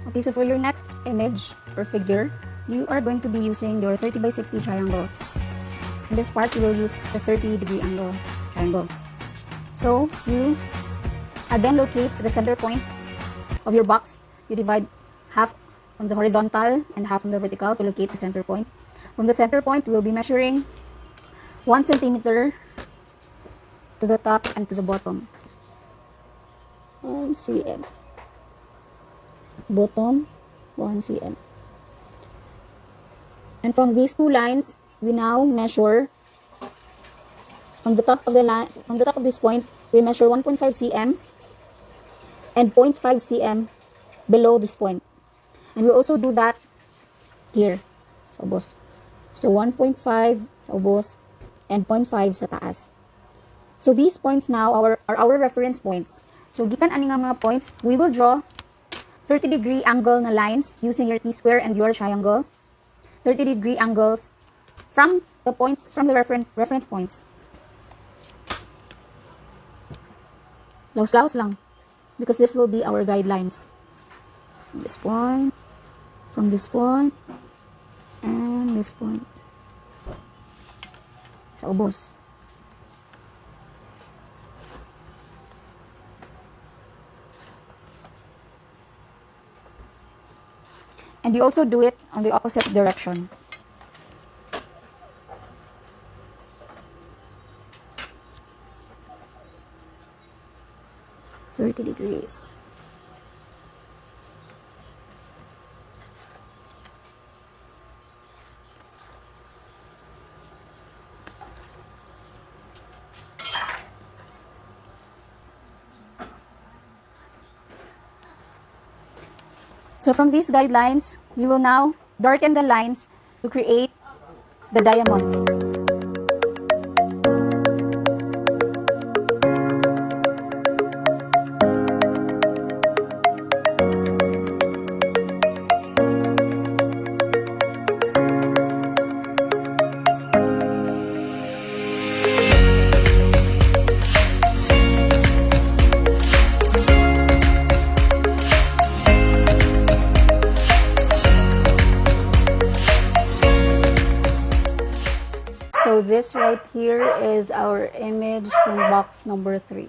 Okay, so for your next image or figure, you are going to be using your 30 by 60 triangle. In this part, you will use the 30-degree angle triangle. So you again locate the center point of your box. You divide half from the horizontal and half from the vertical to locate the center point. From the center point, we will be measuring 1 centimeter to the top and to the bottom. 1 cm. Bottom 1 cm. And from these two lines, we now measure from the top of the line, from the top of this point, we measure 1.5 cm and 0.5 cm below this point. And we also do that here sa ubos. So 1.5 sa ubos and 0.5 sa taas. So these points now are our reference points. So gikan ani nga mga points, we will draw 30-degree angle na lines using your T-square and your triangle. 30-degree angles from the points, from the reference points. Laus-laus lang. Because this will be our guidelines. This point, from this point, and this point. Sa ubos. And you also do it on the opposite direction. (30 degrees). So from these guidelines, we will now darken the lines to create the diamonds. So this right here is our image from box number 3.